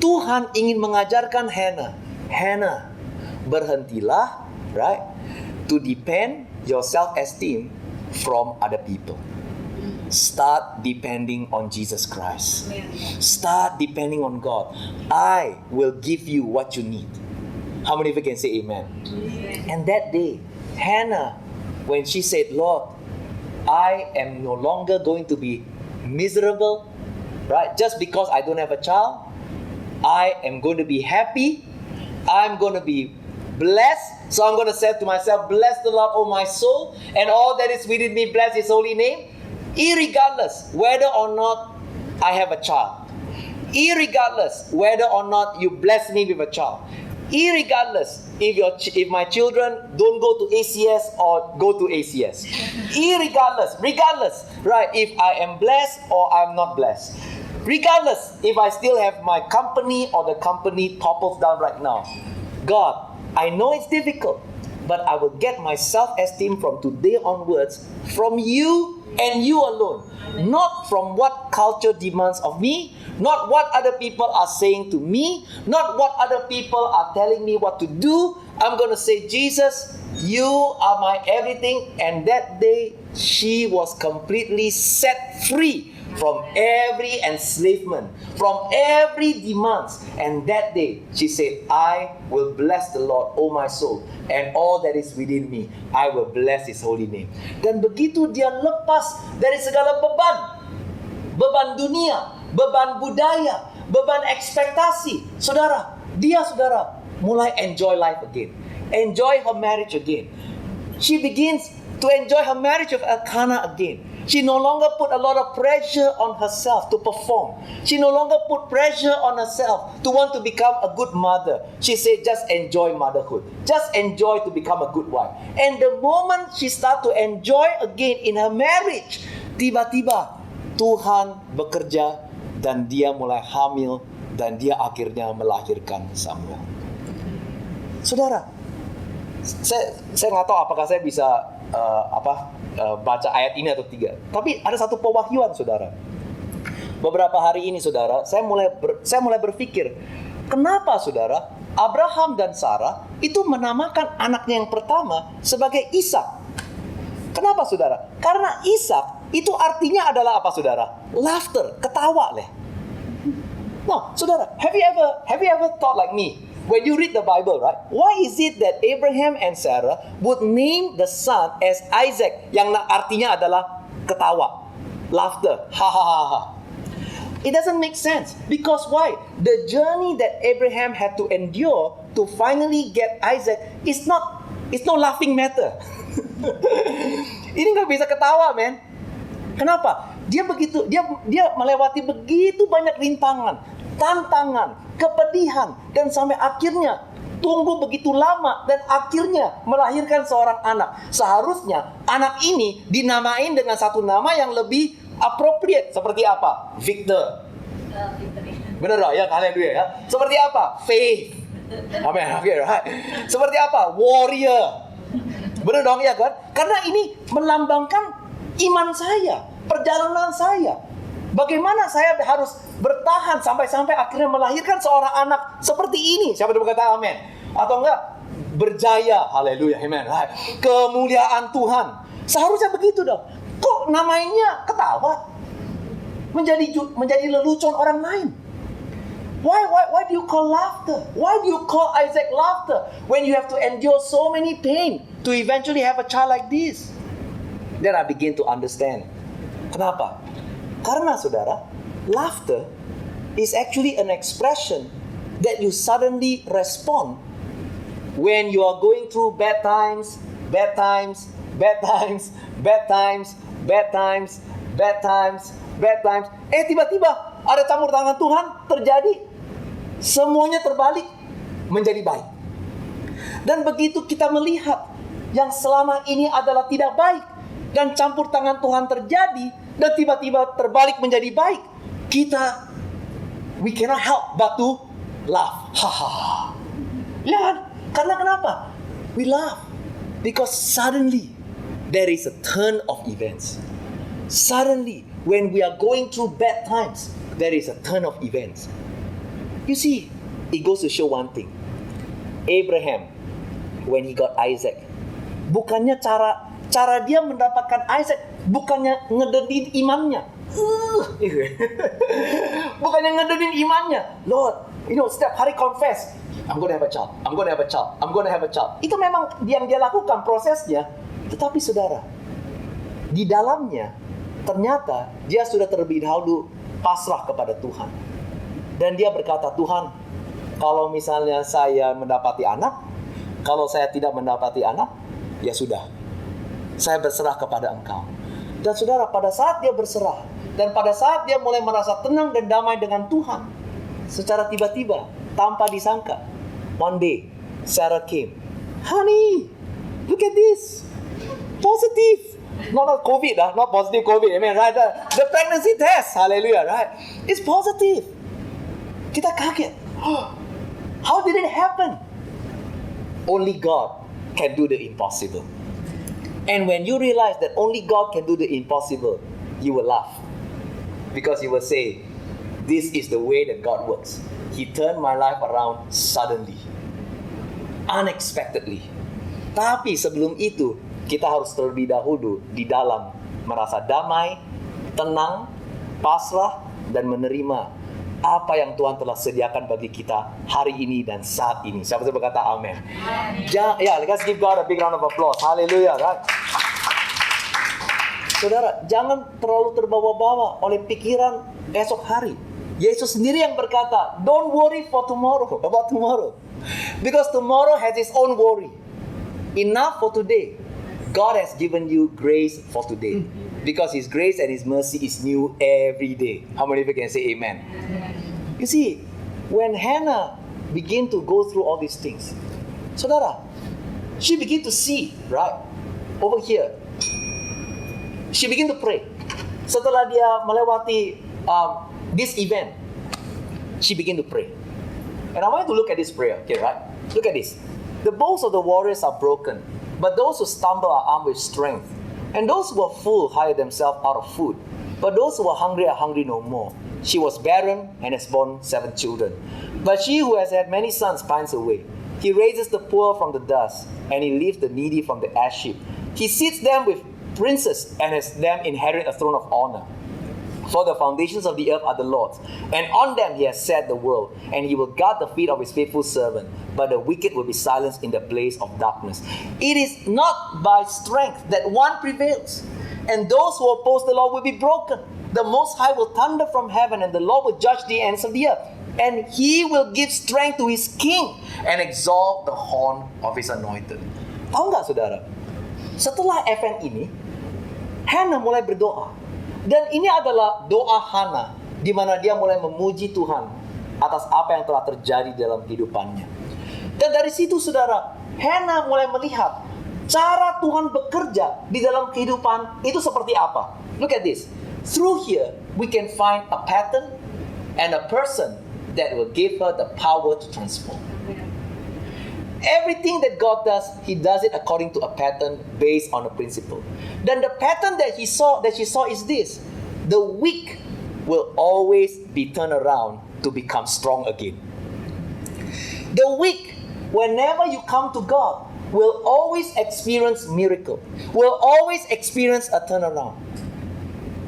S2: Tuhan ingin mengajarkan Hannah, berhentilah, right, to depend your self-esteem from other people. Start depending on Jesus Christ. Start depending on God. I will give you what you need. How many of you can say amen? And that day, Hannah, when she said, Lord, I am no longer going to be miserable, right? Just because I don't have a child, I am going to be happy. I'm going to be blessed. So I'm going to say to myself, bless the Lord, O my soul, and all that is within me, bless His holy name. Irregardless whether or not I have a child. Irregardless whether or not you bless me with a child. Irregardless if my children don't go to ACS or go to ACS. Regardless, right, if I am blessed or I'm not blessed. Regardless if I still have my company or the company topples down right now. God, I know it's difficult, but I will get my self-esteem from today onwards from you and you alone. Not from what culture demands of me, not what other people are saying to me, not what other people are telling me what to do. I'm going to say, Jesus, you are my everything. And that day, she was completely set free from every enslavement, from every demands. And that day, she said, I will bless the Lord, O my soul, and all that is within me. I will bless His holy name. Dan begitu dia lepas dari segala beban dunia, beban budaya, beban ekspektasi, saudara mulai enjoy life again, enjoy her marriage again. She begins to enjoy her marriage with Elkanah again. She no longer put a lot of pressure on herself to perform. She no longer put pressure on herself to want to become a good mother. She said, just enjoy motherhood. Just enjoy to become a good wife. And the moment she start to enjoy again in her marriage, tiba-tiba Tuhan bekerja dan dia mulai hamil dan dia akhirnya melahirkan Samuel. Saudara, saya nggak tahu apakah saya bisa baca ayat ini atau tidak. Tapi ada satu pewahyuan, saudara. Beberapa hari ini, saudara, saya mulai berpikir, kenapa, saudara, Abraham dan Sarah itu menamakan anaknya yang pertama sebagai Ishak? Kenapa, saudara? Karena Ishak itu artinya adalah apa, saudara? Laughter, ketawa, leh. No, saudara, have you ever thought like me? When you read the Bible, right? Why is it that Abraham and Sarah would name the son as Isaac, yang artinya adalah ketawa, laughter, ha ha ha ha? It doesn't make sense. Because why? The journey that Abraham had to endure to finally get Isaac it's no laughing matter. Ini nggak bisa ketawa, man. Kenapa? Dia melewati begitu banyak rintangan, tantangan, kepedihan, dan sampai akhirnya tunggu begitu lama dan akhirnya melahirkan seorang anak. Seharusnya anak ini dinamain dengan satu nama yang lebih appropriate. Seperti apa? Victor. Bener dong ya, haleluya ya. Seperti apa? Faith. Amin. Okay, right. Seperti apa? Warrior. Bener dong ya kan? Karena ini melambangkan iman saya, perjalanan saya. Bagaimana saya harus bertahan sampai akhirnya melahirkan seorang anak seperti ini. Siapa yang berkata amin? Atau enggak? Berjaya, haleluya, amin. Kemuliaan Tuhan. Seharusnya begitu dong. Kok namanya ketawa? Menjadi lelucon orang lain. Why do you call laughter? Why do you call Isaac laughter when you have to endure so many pain to eventually have a child like this? Then I begin to understand. Kenapa? Karena, saudara, laughter is actually an expression that you suddenly respond when you are going through bad times. Tiba-tiba ada campur tangan Tuhan terjadi. Semuanya terbalik. menjadi baik. Dan begitu kita melihat yang selama ini adalah tidak baik, dan campur tangan Tuhan terjadi, dan tiba-tiba terbalik menjadi baik, we cannot help but to laugh. Hahaha. Ya kan? Karena kenapa? We laugh because suddenly there is a turn of events. Suddenly, when we are going through bad times, there is a turn of events. You see, it goes to show one thing. Abraham, when he got Isaac, bukannya cara dia mendapatkan Isaac, bukannya ngedenin imannya. Bukannya ngedenin imannya. Lord, setiap hari confess, I'm gonna have a child, I'm gonna have a child, I'm gonna have a child. Itu memang yang dia lakukan prosesnya. Tetapi saudara, di dalamnya ternyata dia sudah terlebih dahulu pasrah kepada Tuhan. Dan dia berkata, Tuhan, kalau misalnya saya mendapati anak, kalau saya tidak mendapati anak, ya sudah, saya berserah kepada Engkau. Dan saudara, pada saat dia berserah, dan pada saat dia mulai merasa tenang dan damai dengan Tuhan, secara tiba-tiba, tanpa disangka, one day, Sarah came. Honey, look at this. Positive. Not COVID, not positive COVID. I mean, right? The pregnancy test. Hallelujah, right? It's positive. Kita kaget. How did it happen? Only God can do the impossible. And when you realize that only God can do the impossible, you will laugh. Because you will say, this is the way that God works. He turned my life around suddenly. Unexpectedly. Tapi sebelum itu, kita harus terlebih dahulu di dalam merasa damai, tenang, pasrah, dan menerima apa yang Tuhan telah sediakan bagi kita hari ini dan saat ini. Siapa yang berkata amin? Let's give God a big round of applause. Hallelujah, right? Saudara, jangan terlalu terbawa-bawa oleh pikiran esok hari. Yesus sendiri yang berkata, don't worry about tomorrow. Because tomorrow has its own worry. Enough for today. God has given you grace for today. Because His grace and His mercy is new every day. How many of you can say amen? You see, when Hannah began to go through all these things, saudara, she began to see, right? Over here, she began to pray. Setelah dia melewati this event, she began to pray. And I want you to look at this prayer, okay, right? Look at this. The bows of the warriors are broken, but those who stumble are armed with strength. And those who are full hire themselves out of food, but those who are hungry no more. She was barren and has borne 7 children. But she who has had many sons pines away. He raises the poor from the dust, and he lifts the needy from the ash heap. He seats them with princes and has them inherit a throne of honor. For the foundations of the earth are the Lord's, and on them He has set the world, and He will guard the feet of His faithful servant, but the wicked will be silenced in the place of darkness. It is not by strength that one prevails, and those who oppose the Lord will be broken. The Most High will thunder from heaven, and the Lord will judge the ends of the earth. And He will give strength to His king, and exalt the horn of His anointed. Tahu nggak saudara? Setelah event ini, Hannah mulai berdoa. Dan ini adalah doa Hannah, di mana dia mulai memuji Tuhan atas apa yang telah terjadi dalam kehidupannya. Dan dari situ saudara, Hannah mulai melihat cara Tuhan bekerja di dalam kehidupan itu seperti apa. Look at this. Through here, we can find a pattern and a person that will give her the power to transform. Everything that God does, He does it according to a pattern based on a principle. Then the pattern that she saw is this: the weak will always be turned around to become strong again. The weak, whenever you come to God, will always experience miracle, will always experience a turnaround.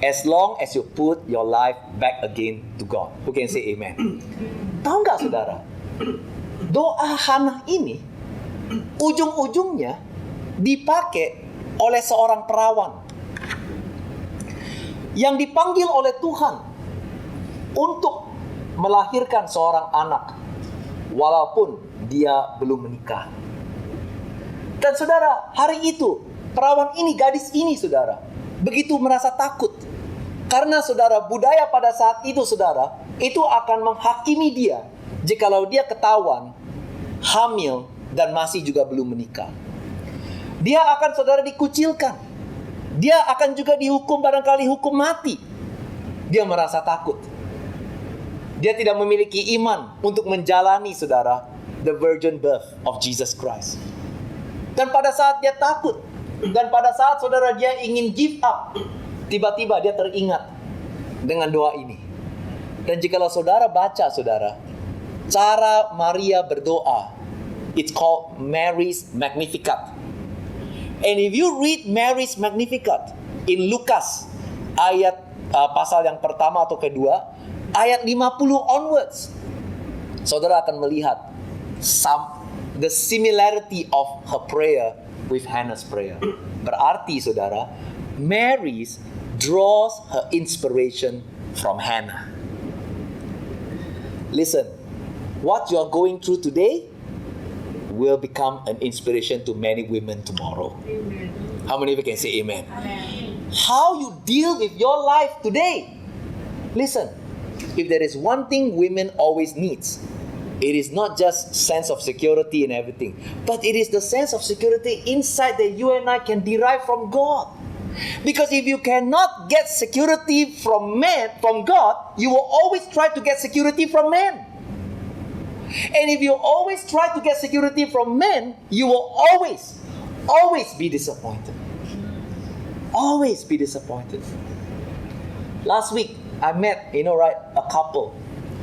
S2: As long as you put your life back again to God. Who can say amen? Tahu nggak saudara? Doa Hannah ini ujung-ujungnya dipakai oleh seorang perawan yang dipanggil oleh Tuhan untuk melahirkan seorang anak walaupun dia belum menikah. Dan saudara, hari itu perawan ini, gadis ini saudara, begitu merasa takut karena saudara, budaya pada saat itu saudara, itu akan menghakimi dia jikalau dia ketahuan hamil, dan masih juga belum menikah. Dia akan saudara dikucilkan. Dia akan juga dihukum, barangkali hukum mati. Dia merasa takut. Dia tidak memiliki iman untuk menjalani saudara the virgin birth of Jesus Christ. Dan pada saat dia takut, dan pada saat saudara dia ingin give up, tiba-tiba dia teringat dengan doa ini. Dan jikalau saudara baca saudara, cara Maria berdoa, it's called Mary's Magnificat. And if you read Mary's Magnificat in Lukas ayat pasal yang pertama atau kedua, ayat 50 onwards, saudara akan melihat the similarity of her prayer with Hannah's prayer. Berarti saudara, Mary's draws her inspiration from Hannah. Listen, what you are going through today will become an inspiration to many women tomorrow. Amen. How many of you can say amen? Amen? How you deal with your life today. Listen, if there is one thing women always needs, it is not just sense of security and everything, but it is the sense of security inside that you and I can derive from God. Because if you cannot get security from God, you will always try to get security from men. And if you always try to get security from men, you will always be disappointed. Always be disappointed. Last week, I met, a couple,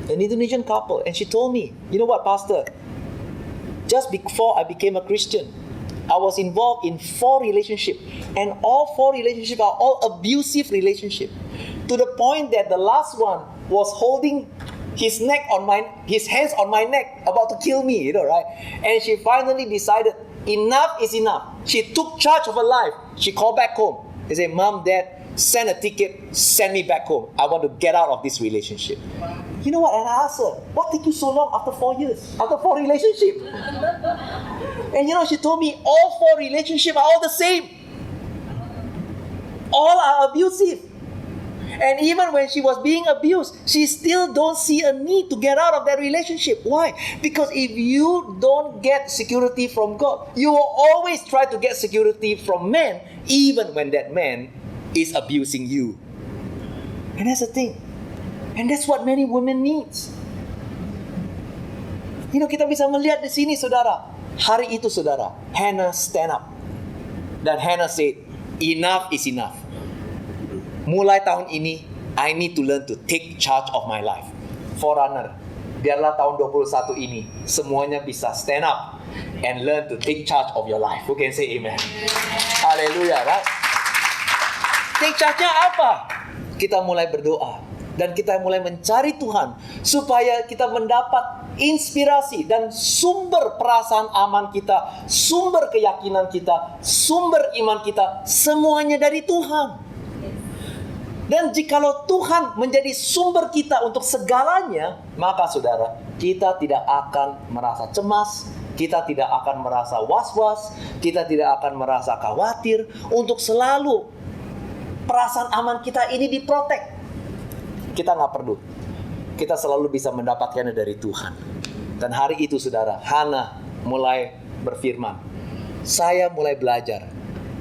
S2: an Indonesian couple, and she told me, you know what, Pastor? Just before I became a Christian, I was involved in 4 relationships, and all 4 relationships are all abusive relationships. To the point that the last one was holding his hands on my neck, about to kill me, right? And she finally decided, enough is enough. She took charge of her life. She called back home. She said, Mom, Dad, send a ticket, send me back home. I want to get out of this relationship. You know what? And I asked her, what took you so long after 4 years? After 4 relationships? And she told me all 4 relationships are all the same. All are abusive. And even when she was being abused, she still don't see a need to get out of that relationship. Why? Because if you don't get security from God, you will always try to get security from men, even when that man is abusing you. And that's the thing. And that's what many women needs. Kita bisa melihat di sini, saudara. Hari itu, saudara, Hannah stand up. Dan Hannah said, enough is enough. Mulai tahun ini, I need to learn to take charge of my life. Forerunner, biarlah tahun 21 ini, semuanya bisa stand up and learn to take charge of your life. Who can say amen? Hallelujah, right? Take charge-nya apa? Kita mulai berdoa. Dan kita mulai mencari Tuhan. Supaya kita mendapat inspirasi dan sumber perasaan aman kita, sumber keyakinan kita, sumber iman kita, semuanya dari Tuhan. Dan jikalau Tuhan menjadi sumber kita untuk segalanya, maka saudara, kita tidak akan merasa cemas, kita tidak akan merasa was-was, kita tidak akan merasa khawatir, untuk selalu perasaan aman kita ini diprotek. Kita nggak perlu. Kita selalu bisa mendapatkannya dari Tuhan. Dan hari itu saudara, Hannah mulai berfirman, saya mulai belajar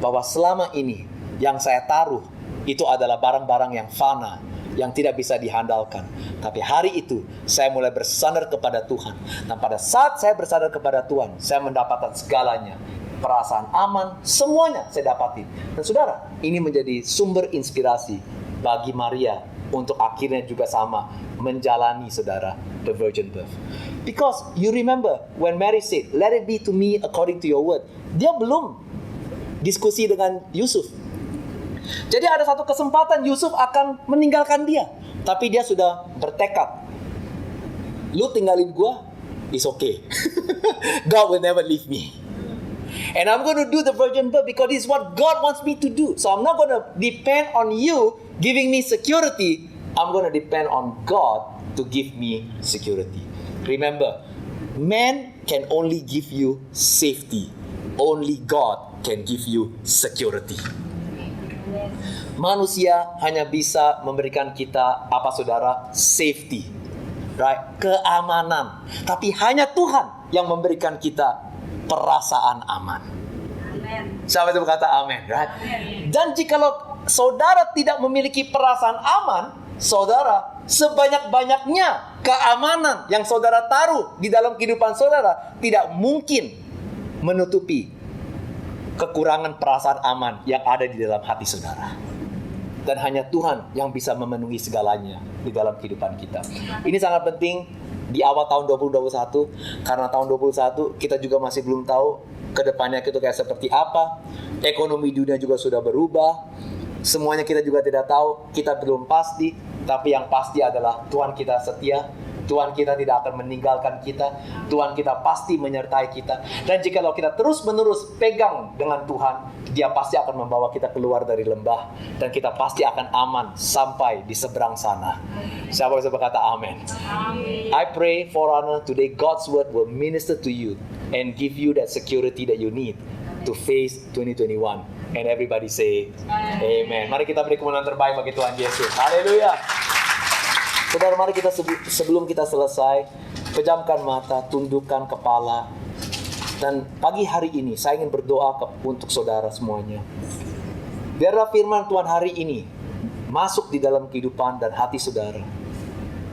S2: bahwa selama ini yang saya taruh itu adalah barang-barang yang fana, yang tidak bisa dihandalkan. Tapi hari itu saya mulai bersandar kepada Tuhan. Dan pada saat saya bersandar kepada Tuhan, saya mendapatkan segalanya. Perasaan aman, semuanya saya dapatin. Dan saudara, ini menjadi sumber inspirasi bagi Maria untuk akhirnya juga sama menjalani saudara the virgin birth. Because you remember when Mary said, let it be to me according to your word. Dia belum diskusi dengan Yusuf. Jadi ada satu kesempatan Yusuf akan meninggalkan dia. Tapi dia sudah bertekad. Lu tinggalin gua, it's okay. God will never leave me. And I'm going to do the virgin birth because this is what God wants me to do. So I'm not going to depend on you giving me security. I'm going to depend on God to give me security. Remember, man can only give you safety. Only God can give you security. Manusia hanya bisa memberikan kita apa saudara? Safety. right? Keamanan. Tapi hanya Tuhan yang memberikan kita perasaan aman. Siapa itu berkata amin, right? Dan jikalau saudara tidak memiliki perasaan aman, saudara, sebanyak-banyaknya keamanan yang saudara taruh di dalam kehidupan saudara tidak mungkin menutupi kekurangan perasaan aman yang ada di dalam hati saudara. Dan hanya Tuhan yang bisa memenuhi segalanya di dalam kehidupan kita. Ini sangat penting di awal tahun 2021, karena tahun 2021 kita juga masih belum tahu ke depannya itu kayak seperti apa. Ekonomi dunia juga sudah berubah. Semuanya kita juga tidak tahu, kita belum pasti. Tapi yang pasti adalah Tuhan kita setia. Tuhan kita tidak akan meninggalkan kita. Tuhan kita pasti menyertai kita. Dan jikalau kita terus-menerus pegang dengan Tuhan, Dia pasti akan membawa kita keluar dari lembah. Dan kita pasti akan aman sampai di seberang sana. Siapa bisa berkata amin? I pray for honor today God's word will minister to you and give you that security that you need to face 2021. And everybody say amen. Mari kita beri kemenangan terbaik bagi Tuhan Yesus. Haleluya. Saudara, mari kita sebelum kita selesai, pejamkan mata, tundukkan kepala. Dan pagi hari ini saya ingin berdoa untuk saudara semuanya. Biarlah firman Tuhan hari ini masuk di dalam kehidupan dan hati saudara.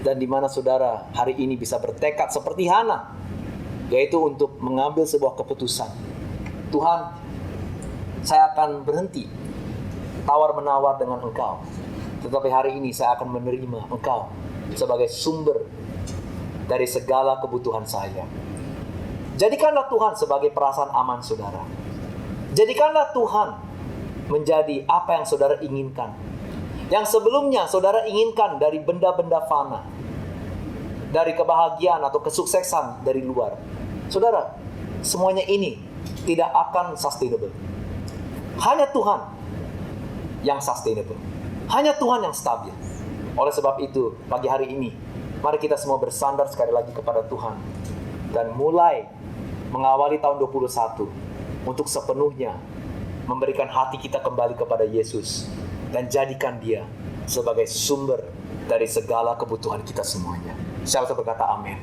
S2: Dan di mana saudara hari ini bisa bertekad seperti Hana, yaitu untuk mengambil sebuah keputusan. Tuhan, saya akan berhenti tawar-menawar dengan Engkau. Tetapi hari ini saya akan menerima Engkau sebagai sumber dari segala kebutuhan saya. Jadikanlah Tuhan sebagai perasaan aman saudara. Jadikanlah Tuhan menjadi apa yang saudara inginkan. Yang sebelumnya saudara inginkan dari benda-benda fana, dari kebahagiaan atau kesuksesan dari luar. Saudara, semuanya ini tidak akan sustainable. Hanya Tuhan yang sustainable. Hanya Tuhan yang stabil. Oleh sebab itu, pagi hari ini, mari kita semua bersandar sekali lagi kepada Tuhan. Dan mulai mengawali tahun 2021 untuk sepenuhnya memberikan hati kita kembali kepada Yesus. Dan jadikan Dia sebagai sumber dari segala kebutuhan kita semuanya. Siapa yang berkata amin?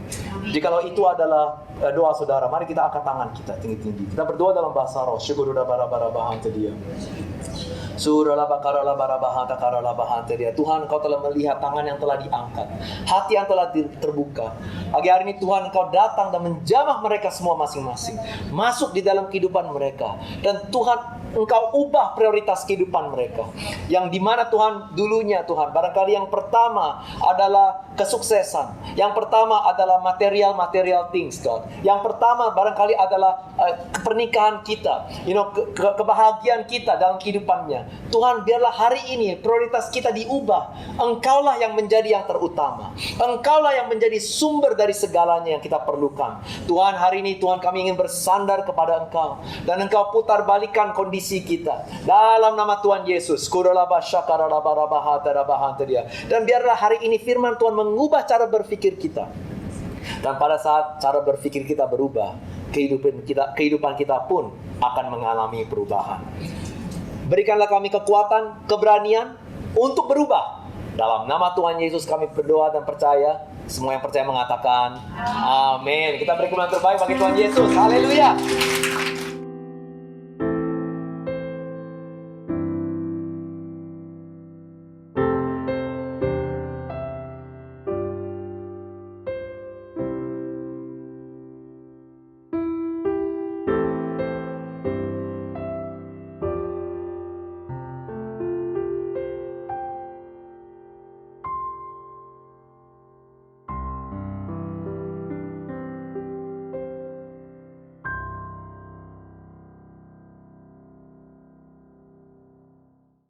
S2: Jikalau itu adalah doa saudara, mari kita angkat tangan kita tinggi-tinggi. Kita berdoa dalam bahasa roh. Syukurullah bara-bara Dia. Tuhan, Engkau telah melihat tangan yang telah diangkat, hati yang telah terbuka. Pagi hari ini Tuhan, Engkau datang dan menjamah mereka semua masing-masing, masuk di dalam kehidupan mereka. Dan Tuhan, Engkau ubah prioritas kehidupan mereka. Yang dimana Tuhan, dulunya Tuhan, barangkali yang pertama adalah kesuksesan. Yang pertama adalah material things, God. Yang pertama barangkali adalah pernikahan kita, kebahagiaan kita dalam kehidupannya. Tuhan, biarlah hari ini prioritas kita diubah. Engkaulah yang menjadi yang terutama. Engkaulah yang menjadi sumber dari segalanya yang kita perlukan. Tuhan, hari ini Tuhan, kami ingin bersandar kepada Engkau. Dan Engkau putar balikan kondisi kita. Dalam nama Tuhan Yesus. Dan biarlah hari ini firman Tuhan mengubah cara berpikir kita. Dan pada saat cara berpikir kita berubah, kehidupan kita pun akan mengalami perubahan. Berikanlah kami kekuatan, keberanian untuk berubah. Dalam nama Tuhan Yesus kami berdoa dan percaya. Semua yang percaya mengatakan amin. Kita beri kemenangan terbaik bagi Tuhan Yesus. Haleluya.